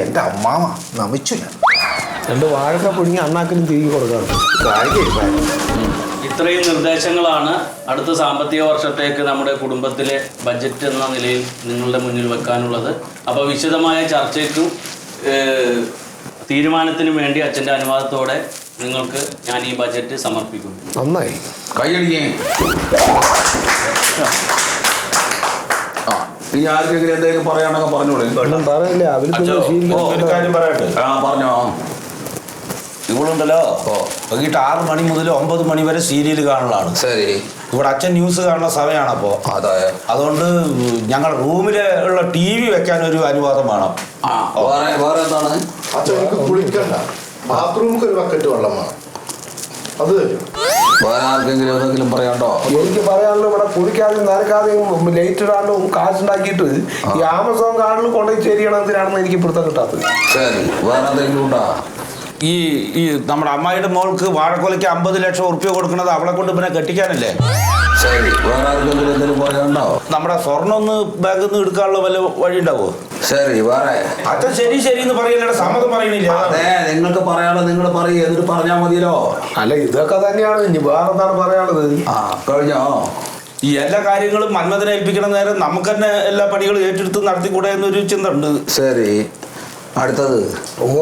എൻ്റെ അമ്മാവ നമിച്ചില്ല. 2 വാഴക്ക പൊടിഞ്ഞ് അണ്ണാക്കിനും തിരികെ കൊടുക്കണം. ഇത്രയും നിർദ്ദേശങ്ങളാണ് അടുത്ത സാമ്പത്തിക വർഷത്തേക്ക് നമ്മുടെ കുടുംബത്തിലെ ബഡ്ജറ്റ് എന്ന നിലയിൽ നിങ്ങളുടെ മുന്നിൽ വെക്കാനുള്ളത്. അപ്പോൾ വിശദമായ ചർച്ചയ്ക്കും തീരുമാനത്തിനും വേണ്ടി അച്ഛൻ്റെ അനുവാദത്തോടെ നിങ്ങൾക്ക് ഞാൻ ഈ ബഡ്ജറ്റ് സമർപ്പിക്കുന്നു. നന്നായി. കൈയടിക്കേ. ഇനി ആർക്കെങ്കിലും എന്തെങ്കിലും പറയാനൊക്കെ പറഞ്ഞോളൂ. പറയല്ലേ ഒരു കാര്യം പറയട്ടെ. പറഞ്ഞോ. ഇവളുണ്ടല്ലോ വൈകിട്ട് 6 മണി മുതൽ 9 മണി വരെ സീരിയൽ കാണലാണ്. ശരി. ഇവിടെ അച്ഛൻ ന്യൂസ് കാണുന്ന സമയമാണ്. അപ്പോൾ അതുകൊണ്ട് ഞങ്ങൾ റൂമില് ഉള്ള TV വെക്കാൻ ഒരു അനുവാദം വേണം. വേറെ എന്താണ്? അച്ഛൻ എനിക്ക് കുളിക്കണ്ട, ബാത്റൂമിൽ ഒരു ബക്കറ്റ് വെള്ളം വേണം. അത് വേറെ ആർക്കെങ്കിലും എന്തെങ്കിലും പറയാണ്ടോ? എനിക്ക് പറയാനുള്ള ഇവിടെ കുളിക്കാതെയും നനക്കാതെയും ലൈറ്റ് ഇടാണ്ടും കാശുണ്ടാക്കിയിട്ട് ഈ ആമസോൺ കാർഡിൽ കൊണ്ടുപോയി ചെയ്യണം. എന്തിനാണെന്ന് എനിക്ക് പിടുത്തം കിട്ടാത്തത്. ശരി. വേറെ എന്തെങ്കിലും ഉണ്ടോ? ഈ നമ്മുടെ അമ്മായിയുടെ മോൾക്ക് വാഴക്കൊലയ്ക്ക് 50 ലക്ഷം ഉറുപ്പ്യ കൊടുക്കുന്നത് അവളെ കൊണ്ട് പിന്നെ കെട്ടിക്കാനല്ലേ? ശരി. വേറെ ആർക്കെങ്കിലും എന്തെങ്കിലും പറയാനുണ്ടോ? നമ്മുടെ സ്വർണ്ണം ഒന്ന് ബാഗിൽ നിന്ന് എടുക്കാനുള്ള വല്ല വഴി ഉണ്ടാവോ? ശരി. വേറെ അച്ഛൻ ശരി ശരി എന്ന് പറയല്ലേ, സമ്മതം പറയണില്ല. അതെ, നിങ്ങൾക്ക് പറയാനുള്ളത് നിങ്ങൾ പറയും, എന്നിട്ട് പറഞ്ഞാൽ മതിയല്ലോ. അല്ല, ഇതൊക്കെ തന്നെയാണ്. ഇനി വേറെ എന്താണ് പറയാനുള്ളത്? കഴിഞ്ഞോ? ഈ എല്ലാ കാര്യങ്ങളും മന്മഥനെ ഏൽപ്പിക്കണ നേരം നമുക്ക് തന്നെ എല്ലാ പണികളും ഏറ്റെടുത്ത് നടത്തിക്കൂടെ എന്നൊരു ചിന്ത ഉണ്ട്. ശരി. അടുത്തത്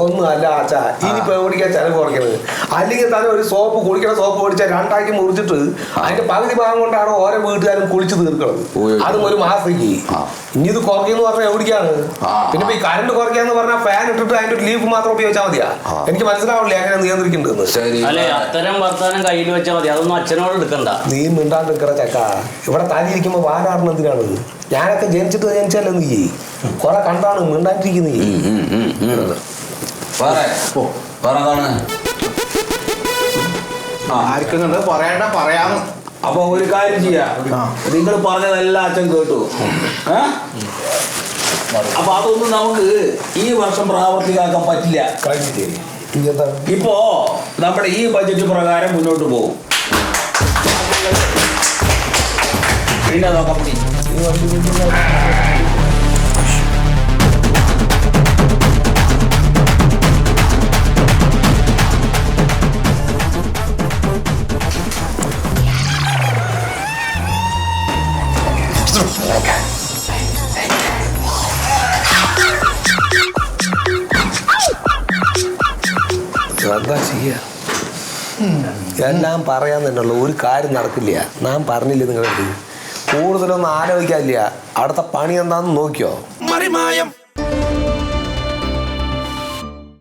ഒന്നും അല്ല അച്ഛാ, ഇനിയിപ്പോ എവിടേക്കാ ചെലവ് കുറയ്ക്കുന്നത്? അല്ലെങ്കിൽ തന്നെ ഒരു സോപ്പ്, കുളിക്കണ സോപ്പ് മേടിച്ചാൽ 2 ആക്കി മുറിച്ചിട്ട് അതിന്റെ പകുതി ഭാഗം കൊണ്ടാണ് ഓരോ വീട്ടുകാരും കുളിച്ച് തീർക്കുന്നത്. അതും ഒരു മാസത്തേക്ക്. ഇനി ഇത് കുറയ്ക്കെന്ന് പറഞ്ഞാൽ എവിടേക്കാണ്? പിന്നെ ഈ കറണ്ട് കുറയ്ക്കാന്ന് പറഞ്ഞാൽ ഫാൻ ഇട്ടിട്ട് അതിന്റെ ലീഫ് മാത്രം ഉപയോഗിച്ചാൽ മതിയാ? എനിക്ക് മനസ്സിലാവില്ല എങ്ങനെ നിയന്ത്രിക്കേണ്ടതെന്ന്. അത്തരം വർത്താനം കയ്യിൽ വെച്ചാൽ മതി, അതൊന്നും അച്ഛനോട് എടുക്കണ്ട. നീ മിണ്ടാണ്ട് നിൽക്കണ ചക്ക. ഇവിടെ തലയിരിക്കുമ്പോ വാരാടണം എന്തിനാണ്? ഞാനൊക്കെ ജനിച്ചല്ലേ നീ? കുറെ കണ്ടാണ് മിണ്ടാണ്ടിരിക്കുന്നത്. ആർക്കുന്നുണ്ട് പറയണ്ട, പറയാന്ന്. അപ്പൊ ഒരു കാര്യം ചെയ്യാം, നിങ്ങൾ പറഞ്ഞതെല്ലാം അച്ഛൻ കേട്ടു. അപ്പൊ അതൊന്നും നമുക്ക് ഈ വർഷം പ്രാവർത്തികമാക്കാൻ പറ്റില്ല. ഇപ്പോ നമ്മുടെ ഈ ബഡ്ജറ്റ് പ്രകാരം മുന്നോട്ട് പോകും. പിന്നെ നോക്കാം. എന്താ ചെയ്യാ? എല്ലാം പറയാൻ തന്നെയുള്ളൂ, ഒരു കാര്യം നടക്കില്ല. ഞാൻ പറഞ്ഞില്ലേ നിങ്ങളുടെ കൂടുതലൊന്നും ആലോചിക്കാനില്ല. അടുത്ത പണി എന്താണെന്ന് നോക്കിയോ? മറിമായം.